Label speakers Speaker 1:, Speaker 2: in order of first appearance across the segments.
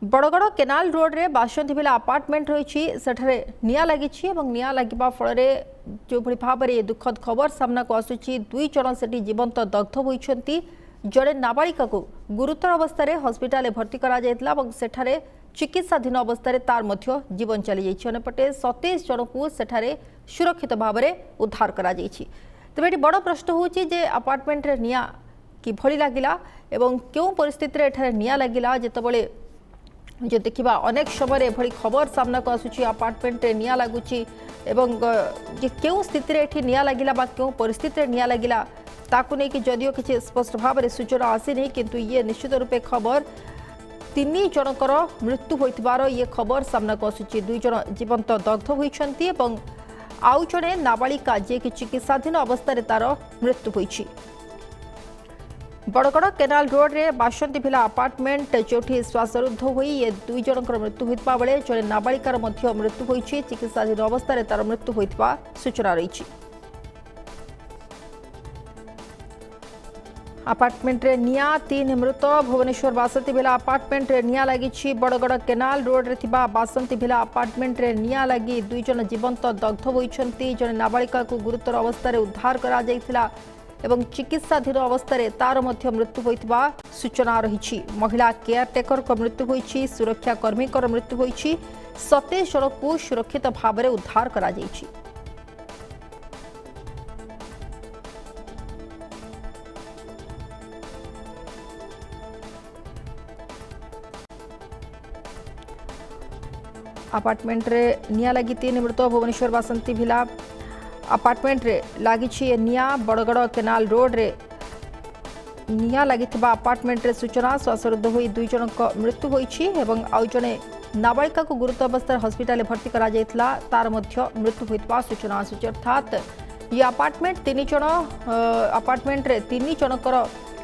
Speaker 1: Bargarh canal road रे बासंती बेला apartment रही निया लगी निया लगे फल जो भाव में दुखद खबर सामना को आसूची दुई जन से जीवंत दग्ध होती जड़े नाबालिका को गुरुतर अवस्था हस्पिटाल भर्ती कर चिकित्साधीन अवस्था तार मध्य जीवन चली जापटे 27 जन को सेठारे सुरक्षित भाव में उद्धार कर तेज ये बड़ प्रश्न होचे अपार्टमेंट रे निया किभली लगिला एवं क्यों परिस्थिति रे निया लगिला जेतेबेले जो देखा अनेक समय एभली खबर सामना को आसूची अपार्टमेंट रे निया लगुची एवं जे क्यों स्थिति रे एठी निया लगिला बा क्यों परिस्थिति रे निया लगिला ताकु नै कि जदियो किछि स्पष्ट भाव में सूचना आसीनी किंतु ये निश्चित रूपे खबर 3 जनकर मृत्यु होइतबार ये खबर सामना को आसूची 2 जन जीवंत दग्ध होइछंती एवं आउ जणे नाबालिका जे कि चिकित्साधीन अवस्था तार मृत्यु होइछि। बड़गड़ केनाल रोड रे बासंती भिला अपार्टमेंट जो श्वासरुद्ध हुई ये 2 जनकर मृत्यु होता बेले जड़े नाबालिकार मृत्यु होती चिकित्साधीन अवस्था तार मृत्यु होता सूचना रही। अपार्टमेंट रे निया 3 मृत भुवनेश्वर बासंती भिला अपार्टमेंट रे निया लगी बड़गड़ केनाल रोड रे थिबा बासंती भिला अपार्टमेंट रे निया लगी 2 जन जीवंत दग्ध होती जड़े नाबालिका को गुरुतर अवस्था उद्धार करा जायथिला एवं चिकित्साधीन अवस्था तार मध्य मृत्यु होता सूचना रही। महिला केयरटेकर को मृत्यु होती सुरक्षाकर्मी मृत्यु होती 27 जन को सुरक्षित भाव में उद्धार करा जायछि। अपार्टमेंट रे निया लगी 3 मृत भुवनेश्वर बासंती भिला अपार्टमेंट रे लागी निया बड़गड़ केनाल रोड रे निया लगी अपार्टमेंट रे सूचना श्वासरुद्ध हुई 2 जन मृत्यु होती आउ जड़े नाबालिका को गुरुतर अवस्था हस्पिटाल भर्ती करा जायथिला तार मध्य मृत्यु होता सूचना आसूची अर्थात ये अपार्टमेंट 3 जन अपार्टमेंट रे 3 जनकर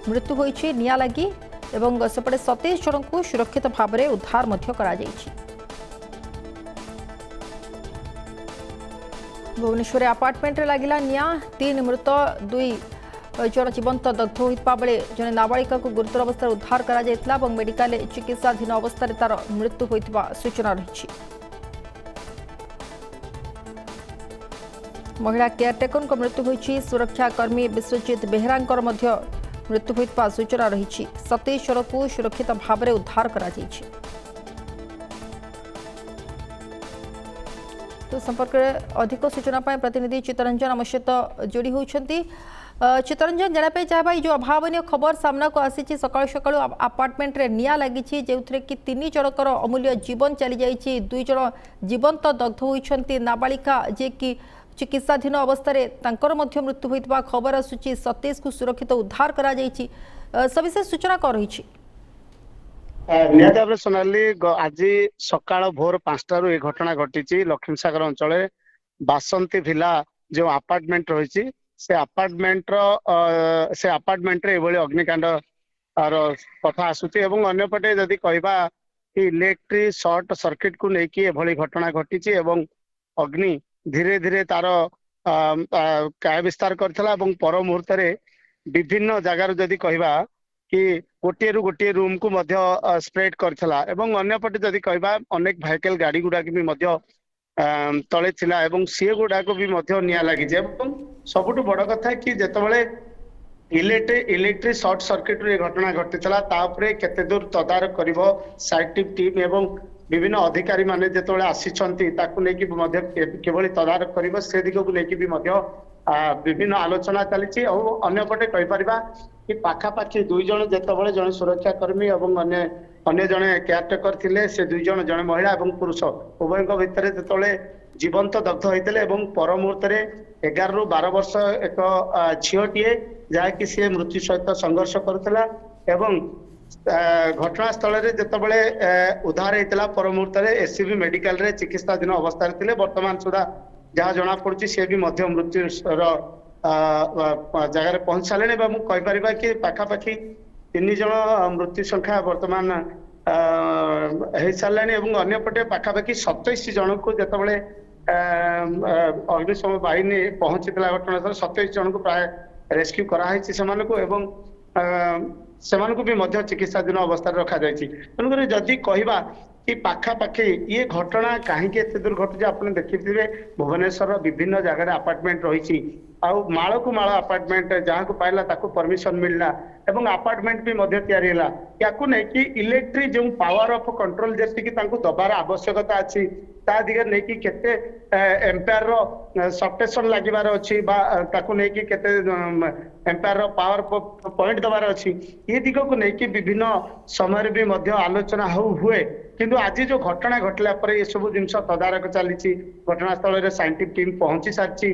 Speaker 1: मृत्यु होती निया लगी सेपटे 27 जन को सुरक्षित भाव में उद्धार मध्य करा जायछि। भुवनेश्वर अपार्टमेंट रे लागिला निया 3 मृत 2 जन जीवंत दग्ध होता बेले जड़े नाबालिका को गुरुतर अवस्था उद्धार करा जायथिला मेडिकल चिकित्साधीन अवस्था तार मृत्यु होता सूचना रही। महिला केयरटेकर को मृत्यु होती सुरक्षाकर्मी विश्वजीत बेहरा मृत्यु होता सूचना रही 27 जन को सुरक्षित भाव में उद्धार करा जायछि। तो संपर्क में अधिक सूचना प्रतिनिधि चित्तरंजन आम सहित जोड़ी होती। चित्तरंजन जानापी चाहे जो अभावन खबर सामना को आसी सकाल सकाल अपार्टमेंट रे निया लगी जो कि 3 जनकर अमूल्य जीवन चली जाइए 2 जन जीवंत दग्ध होती नाबालिका जे कि चिकित्साधीन अवस्था मृत्यु होता खबर आसूची 27 को सुरक्षित उद्धार करा जायछि। सविशेष सूचना कौन रही
Speaker 2: निहत भाव सोनाली आज सकाळ भोर 5टारू ये घटना घटी लक्ष्मीसागर अंचल बासंती भिला जो अपार्टमेंट रही से अपार्टमेंट रे एभली अग्निकांड कथा आसुची एवं अन्यपटे जदि कहबा कि इलेक्ट्रिक शॉर्ट सर्किट को लेकिन एभली घटना घटी एवं अग्नि धीरे धीरे तार काय विस्तार करथिला एवं पर मुहूर्त विभिन्न जगार जदि कहबा कि गोटे रूम को मध्य स्प्रेड करथिला एवं अन्यपटे जदि कहबा अनेक व्हीकल गाड़ी गुडा भी मध्य तले थिला एवं सी गुडा को भी मध्य निया लगी एवं सबुठु बड़ कथा कि जेतेबेले इलेक्ट्रिक शॉर्ट सर्किट रे घटना घटितला तापरे केते दूर तदारक करिवो साइंटिफिक टीम एवं विभिन्न अधिकारी माने जेतेबेले आसीछंती ताकु लेकि मध्य केवल तदारक करिवो से दिग को लेकि भी मध्य विभिन्न आलोचना चली और अन्यपटे कहि परिबा कि पाखापाखि 2 जन जेतेबेले जने सुरक्षाकर्मी एवं अन्य जने केयरटेकर थिले से 2 जन जने महिला एवं पुरुष उभयक भितर जेतेबेले जीवंत दग्ध होइतले एवं पर मुहूर्त 11 ରୁ 12 वर्ष एक झीटीए जहाँकि सी मृत्यु सहित संघर्ष करुला एवं घटनास्थल जितेबले उद्धार होता पर मुहूर्त एससीबी मेडिकल रे चिकित्साधीन अवस्था थे वर्तमान सुधा जहाँ जना पड़ी सी भी मृत्यु जगार पहुंच सारे कहीपर कि पाखापाखि 3 जन मृत्यु संख्या वर्तमान हो सारे अंपटे पाखापाखि 27 जन को जितेबले अग्निशम बाहिनी पहुंची घटनास्थल 27 जन को प्राय रेस्क्यू कराई से ସେମାନଙ୍କୁ ବି ମଧ୍ୟ ଚିକିତ୍ସାଧୀନ ଅବସ୍ଥାରେ ରଖାଯାଇଛି। ତେଣୁକରି ଯଦି କହିବା କି ପାଖାପାଖି ଇଏ ଘଟଣା କାହିଁକି ଏତେ ଦୂର ଘଟୁଛି, ଆପଣ ଦେଖିଥିବେ ଭୁବନେଶ୍ୱରର ବିଭିନ୍ନ ଜାଗାରେ ଆପାର୍ଟମେଣ୍ଟ ରହିଛି, ଆଉ ମାଳକୁ ମାଳ ଆପାର୍ଟମେଣ୍ଟ, ଯାହାକୁ ପାଇଲା ତାକୁ ପରମିଶନ ମିଳିଲା ଏବଂ ଆପାର୍ଟମେଣ୍ଟ ବି ମଧ୍ୟ ତିଆରି ହେଲା। ୟାକୁ ନେଇକି ଇଲେକ୍ଟ୍ରି ଯେଉଁ ପାୱାର ଅଫ କଣ୍ଟ୍ରୋଲ ଯେତିକି ତାଙ୍କୁ ଦବାର ଆବଶ୍ୟକତା ଅଛି, ତା ଦିଗରେ ନେଇକି କେତେ ଏମ୍ପାୟାର ର ସବଷ୍ଟେସନ ଲାଗିବାର ଅଛି ବା ତାକୁ ନେଇକି କେତେ ଏମ୍ପାୟାର ର ପାୱାର ପଏଣ୍ଟ ଦବାର ଅଛି, ଏ ଦିଗକୁ ନେଇକି ବିଭିନ୍ନ ସମୟରେ ବି ମଧ୍ୟ ଆଲୋଚନା ହୁଏ। କିନ୍ତୁ ଆଜି ଯୋଉ ଘଟଣା ଘଟିଲା ପରେ ଏସବୁ ଜିନିଷ ତଦାରଖ ଚାଲିଛି, ଘଟଣାସ୍ଥଳରେ ସାଇଣ୍ଟିଫିକ ଟିମ୍ ପହଞ୍ଚି ସାରିଛି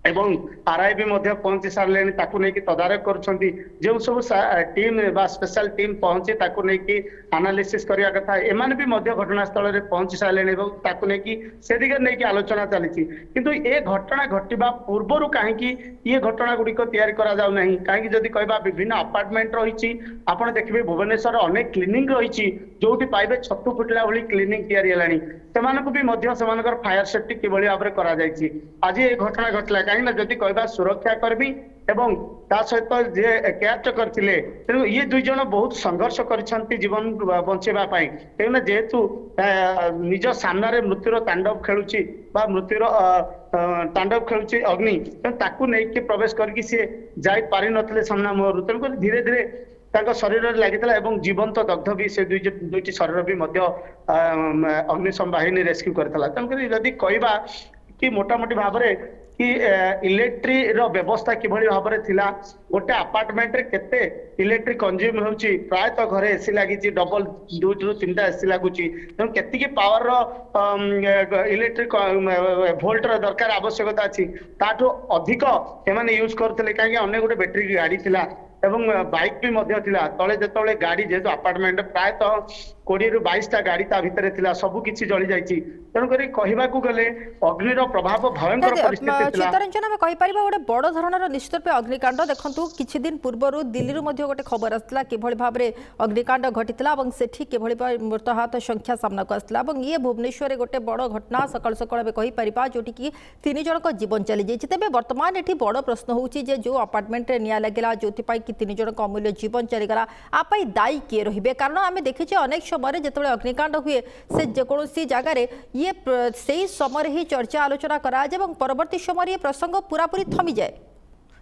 Speaker 2: ଏବଂ ଆର୍ଆଇ ବି ମଧ୍ୟ ପହଞ୍ଚି ସାରିଲେଣି, ତାକୁ ନେଇକି ତଦାରଖ କରୁଛନ୍ତି। ଯେଉଁ ସବୁ ଟିମ୍ ବା ସ୍ପେଶାଲ ଟିମ୍ ପହଞ୍ଚି ତାକୁ ନେଇକି ଆନାଲିସିସ୍ କରିବା କଥା, ଏମାନେ ବି ମଧ୍ୟ ଘଟଣାସ୍ଥଳରେ ପହଞ୍ଚି ସାରିଲେଣି ଏବଂ ତାକୁ ନେଇକି ସେ ଦିଗରେ ନେଇକି ଆଲୋଚନା ଚାଲିଛି। କିନ୍ତୁ ଏ ଘଟଣା ଘଟିବା ପୂର୍ବରୁ କାହିଁକି ଇଏ ଘଟଣା ଗୁଡିକ ତିଆରି କରାଯାଉ ନାହିଁ? କାହିଁକି ଯଦି କହିବା ବିଭିନ୍ନ ଆପାର୍ଟମେଣ୍ଟ ରହିଛି, ଆପଣ ଦେଖିବେ ଭୁବନେଶ୍ୱର ଅନେକ କ୍ଲିନିକ ରହିଛି, ଯୋଉଠି ପାଇବେ ଛତୁ ଫୁଟିଲା ଭଳି କ୍ଲିନିକ ତିଆରି ହେଲାଣି। ସେମାନଙ୍କୁ ବି ମଧ୍ୟ ସେମାନଙ୍କର ଫାୟାର ସେଫ୍ଟି କିଭଳି ଭାବରେ କରାଯାଇଛି। ଆଜି ଏ ଘଟଣା ଘଟିଲା କାହିଁକି ନା ଯଦି କହିବା ସୁରକ୍ଷା କର୍ମୀ ଏବଂ ତା ସହିତ ଯିଏ କେୟାରଟେକର ଥିଲେ, ତେଣୁ ଇଏ ଦୁଇ ଜଣ ବହୁତ ସଂଘର୍ଷ କରିଛନ୍ତି ଜୀବନ ବଞ୍ଚେଇବା ପାଇଁ। କାହିଁକିନା ଯେହେତୁ ନିଜ ସାମ୍ନାରେ ମୃତ୍ୟୁର ତାଣ୍ଡବ ଖେଳୁଛି ବା ମୃତ୍ୟୁର ତାଣ୍ଡବ ଖେଳୁଛି ଅଗ୍ନି, ତେଣୁ ତାକୁ ନେଇକି ପ୍ରବେଶ କରିକି ସିଏ ଯାଇ ପାରିନଥିଲେ ସାମ୍ନା ମୁହଁରୁ। ତେଣୁକରି ଧୀରେ ଧୀରେ ତାଙ୍କ ଶରୀରରେ ଲାଗିଥିଲା ଏବଂ ଜୀବନ୍ତ ଦଗ୍ଧ ବି ସେ ଦୁଇଟି ଶରୀର ବି ମଧ୍ୟ ଅଗ୍ନିଶମ ବାହିନୀ ରେସ୍କ୍ୟୁ କରିଥିଲା। ତେଣୁକରି ଯଦି କହିବା କି ମୋଟାମୋଟି ଭାବରେ କି ଇଲେକ୍ଟ୍ରି ର ବ୍ୟବସ୍ଥା କିଭଳି ଭାବରେ ଥିଲା, ଗୋଟେ ଆପାର୍ଟମେଣ୍ଟରେ କେତେ ଇଲେକ୍ଟ୍ରି କନଜ୍ୟୁମ ହେଉଛି, ପ୍ରାୟତଃ ଘରେ ଏସି ଲାଗିଛି, ଡବଲ 2 ରୁ 3ଟା ଏସି ଲାଗୁଛି, ତେଣୁ କେତିକି ପାୱାର ଇଲେକ୍ଟ୍ରି ଭୋଲ୍ଟର ଦରକାର ଆବଶ୍ୟକତା ଅଛି, ତାଠୁ ଅଧିକ ସେମାନେ ୟୁଜ କରୁଥିଲେ। କାହିଁକି ଅନେକ ଗୋଟେ ବ୍ୟାଟେରୀ ଗାଡି ଥିଲା ଏବଂ ବାଇକ୍ ବି ମଧ୍ୟ ଥିଲା। ତଳେ ଯେତେବେଳେ ଗାଡି, ଯେହେତୁ ଆପାର୍ଟମେଣ୍ଟ ପ୍ରାୟତଃ 20 ରୁ 22ଟା ଗାଡି ତା ଭିତରେ ଥିଲା, ସବୁ କିଛି ଜଳି ଯାଇଛି। ତେଣୁକରି କହିବାକୁ ଗଲେ ଅଗ୍ନିର ପ୍ରଭାବ ଭୟଙ୍କର ପରିସ୍ଥିତି ଥିଲା।
Speaker 1: ଚିତ୍ତରଞ୍ଜନ, ଆମେ କହିପାରିବା ଗୋଟେ ବଡ଼ ଧରଣର ନିଶ୍ଚିତ ରୂପେ ଅଗ୍ନିକାଣ୍ଡ। ଦେଖନ୍ତୁ କିଛି ଦିନ ପୂର୍ବରୁ ଦିଲ୍ଲୀରୁ ମଧ୍ୟ ଗୋଟେ ଖବର ଆସିଥିଲା କିଭଳି ଭାବରେ ଅଗ୍ନିକାଣ୍ଡ ଘଟିଥିଲା ଏବଂ ସେଠି କିଭଳି ମୃତାହତ ସଂଖ୍ୟା ସାମ୍ନାକୁ ଆସିଥିଲା ଏବଂ ଇଏ ଭୁବନେଶ୍ୱରରେ ଗୋଟେ ବଡ଼ ଘଟଣା ସକାଳୁ ସକାଳୁ ଆମେ କହିପାରିବା, ଯୋଉଠିକି 3 ଜଣଙ୍କ ଜୀବନ ଚାଲିଯାଇଛି। ତେବେ ବର୍ତ୍ତମାନ ଏଠି ବଡ଼ ପ୍ରଶ୍ନ ହେଉଛି ଯେ ଯେଉଁ ଆପାର୍ଟମେଣ୍ଟରେ ନିଆଁ ଲାଗିଲା, ଯୋଉଥିପାଇଁ କି 3 ଜଣଙ୍କ ଅମୂଲ୍ୟ ଜୀବନ ଚାଲିଗଲା, ଆ ପାଇଁ ଦାୟୀ କିଏ ରହିବେ? କାରଣ ଆମେ ଦେଖିଛେ ଅନେକ ସମୟରେ ଯେତେବେଳେ ଅଗ୍ନିକାଣ୍ଡ ହୁଏ, ସେ ଯେକୌଣସି ଜାଗାରେ ଇଏ ସେହି ସମୟରେ ହିଁ ଚର୍ଚ୍ଚା ଆଲୋଚନା କରାଯାଏ ଏବଂ ପରବର୍ତ୍ତୀ ସମୟରେ ଏ ପ୍ରସଙ୍ଗ ପୁରାପୁରି ଥମିଯାଏ।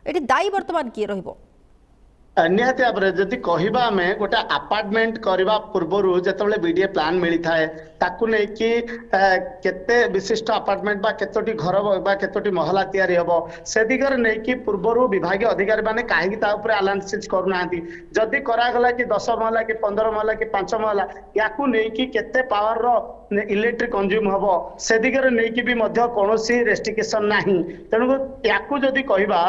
Speaker 1: ଏଠି ଦାୟୀ ବର୍ତ୍ତମାନ କିଏ ରହିବ?
Speaker 2: ନିହାତି ଭାବରେ ଯଦି କହିବା ଆମେ ଗୋଟେ ଆପାର୍ଟମେଣ୍ଟ କରିବା ପୂର୍ବରୁ ଯେତେବେଳେ ବିଡିଏ ପ୍ଲାନ ମିଳିଥାଏ, ତାକୁ ନେଇକି କେତେ ବିଶିଷ୍ଟ ଆପାର୍ଟମେଣ୍ଟ ବା କେତୋଟି ଘର ବା କେତୋଟି ମହଲା ତିଆରି ହବ, ସେ ଦିଗରେ ନେଇକି ପୂର୍ବରୁ ବିଭାଗୀୟ ଅଧିକାରୀ ମାନେ କାହିଁକି ତା ଉପରେ ଆନାଲିସିସ୍ କରୁନାହାନ୍ତି? ଯଦି କରାଗଲା କି 10 ମହଲା କି 15 ମହଲା କି 5 ମହଲା, ୟାକୁ ନେଇକି କେତେ ପାୱାରର ଇଲେକ୍ଟ୍ରି କନଜ୍ୟୁମ ହବ, ସେ ଦିଗରେ ନେଇକି ବି ମଧ୍ୟ କୌଣସି ରେଷ୍ଟ୍ରିକ୍ସନ ନାହିଁ। ତେଣୁ ୟାକୁ ଯଦି କହିବା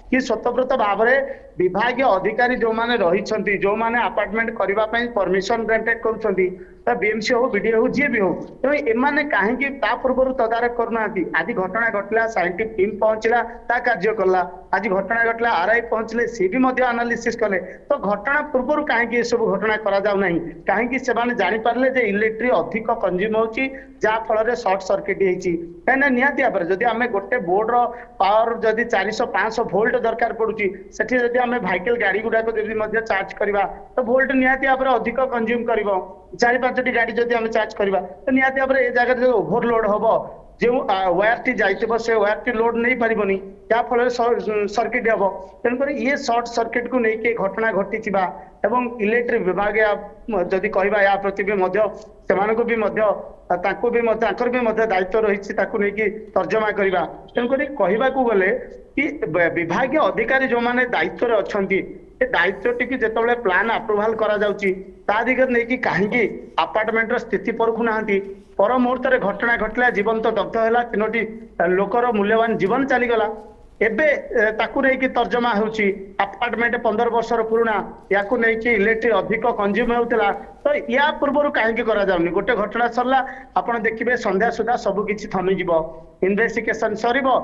Speaker 2: କି ସ୍ୱତଃପ୍ରତ ଭାବରେ ବିଭାଗୀୟ ଅଧିକାରୀ ଯୋଉମାନେ ରହିଛନ୍ତି, ଯୋଉମାନେ ଆପାର୍ଟମେଣ୍ଟ କରିବା ପାଇଁ ପରମିଶନ ଗ୍ରାଣ୍ଟେଡ କରୁଛନ୍ତି, ବିଏମସି ହଉ, ବିଡିଏ ହଉ, ଯିଏ ବି ହଉ, ତେଣୁ ଏମାନେ କାହିଁକି ତା ପୂର୍ବରୁ ତଦାରଖ କରୁନାହାନ୍ତି? ଆଜି ଘଟଣା ଘଟିଲା, ସାଇଣ୍ଟିଫିକ ଟିମ୍ ପହଞ୍ଚିଲା, ତା କାର୍ଯ୍ୟ କଲା। ଆଜି ଘଟଣା ଘଟିଲା, ଆର୍ଆଇ ପହଞ୍ଚିଲେ, ସିଏ ବି ମଧ୍ୟ ଆନାଲିସିସ୍ କଲେ। ତ ଘଟଣା ପୂର୍ବରୁ କାହିଁକି ଏସବୁ ଘଟଣା କରାଯାଉ ନାହିଁ? କାହିଁକି ସେମାନେ ଜାଣିପାରିଲେ ଯେ ଇଲେକ୍ଟ୍ରି ଅଧିକ କନଜ୍ୟୁମ ହଉଛି, ଯାହା ଫଳରେ ସର୍ଟ ସର୍କିଟ ହେଇଛି? କାହିଁକିନା ନିହାତି ଭାବରେ ଯଦି ଆମେ ଗୋଟେ ବୋର୍ଡର ପାୱାର ଯଦି 400-500 ଭୋଲ୍ଟ ଦରକାର ପଡୁଛି, ସେଠି ଯଦି ଆମେ ଭାଇକେଲ ଗାଡି ଗୁଡାକ ଯଦି ମଧ୍ୟ ଚାର୍ଜ କରିବା, ତ ଭୋଲ୍ଟ ନିହାତି ଭାବରେ ଅଧିକ କନଜ୍ୟୁମ କରିବ। 4-5ଟି ଗାଡି ଯଦି ଆମେ ଚାର୍ଜ କରିବା, ତ ନିହାତି ଭାବରେ ଏ ଜାଗାରେ ଯଦି ଓଭରଲୋଡ ହବ, ଯେଉଁ ୱାୟାରଟି ଯାଇଥିବ ସେ ୱାୟାରଟି ଲୋଡ ନେଇ ପାରିବନି, ଯାହା ଫଳରେ ସର୍କିଟ ହବ। ତେଣୁକରି ଇଏ ସର୍ଟ ସର୍କିଟକୁ ନେଇକି ଘଟଣା ଘଟିଥିବା ଏବଂ ଇଲେକ୍ଟ୍ରିକ ବିଭାଗ ଯଦି କହିବା ୟା ପ୍ରତି ବି ମଧ୍ୟ ସେମାନଙ୍କୁ ବି ମଧ୍ୟ ତାଙ୍କୁ ବି ମଧ୍ୟ ତାଙ୍କର ବି ମଧ୍ୟ ଦାୟିତ୍ୱ ରହିଛି ତାକୁ ନେଇକି ତର୍ଜମା କରିବା। ତେଣୁକରି କହିବାକୁ ଗଲେ କି ବିଭାଗୀୟ ଅଧିକାରୀ ଯୋଉମାନେ ଦାୟିତ୍ୱରେ ଅଛନ୍ତି, ଏ ଦାୟିତ୍ୱଟିକୁ ଯେତେବେଳେ ପ୍ଲାନ ଆପ୍ରୁଭାଲ କରାଯାଉଛି, ତା ଦିଗରେ ନେଇକି କାହିଁକି ଆପାର୍ଟମେଣ୍ଟର ସ୍ଥିତି ପରଖୁନାହାନ୍ତି? ପର ମୁହୂର୍ତ୍ତରେ ଘଟଣା ଘଟିଲା, ଜୀବନ୍ତ ଦଗ୍ଧ ହେଲା, 3ଟି ଲୋକର ମୂଲ୍ୟବାନ ଜୀବନ ଚାଲିଗଲା। ଏବେ ତାକୁ ନେଇକି ତର୍ଜମା ହେଉଛି ଆପାର୍ଟମେଣ୍ଟ 15 ବର୍ଷର ପୁରୁଣା, ୟାକୁ ନେଇକି ଇଲେକ୍ଟ୍ରି ଅଧିକ କନଜ୍ୟୁମ ହେଉଥିଲା। ତ तो या पूर्व कहीं करा जाउनी गोटे घटना सरला आपण देखिबे संध्या सुधा सब किछि थमी जिवो इन्वेस्टिगेशन सरिबो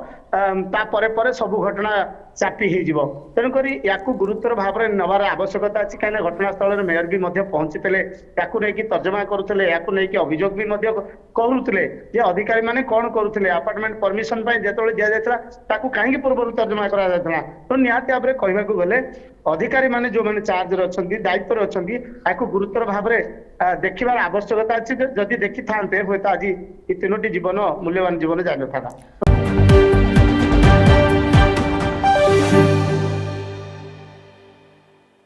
Speaker 2: ता परे परे सब घटना चापी हे जिवो तेनु करी याकू गुरुतर भाव रे नवार आवश्यकता अछि काना घटनास्थल रे मेयर भी मध्य पहुंचीतले याकू नै कि तर्जमा करूतले याकू नै कि अभियोग भी मध्य करूतले जे अधिकारी माने कोन करूतले अपार्टमेंट परमिशन पय जेतोले दिया जायतला ताकू काहे पूर्व तर्जमा करा जायतला तो निहाती भाव रे कहबा को गले अधिकारी माने जो माने चार्ज रे अछंती दायित्व रे अछंती याकू गुरुतर भाव रे देखिबार आवश्यकता अछि जदि देखि थांते होय त आज ई तीनोटी जीवन मूल्यवान जीवन जाय न था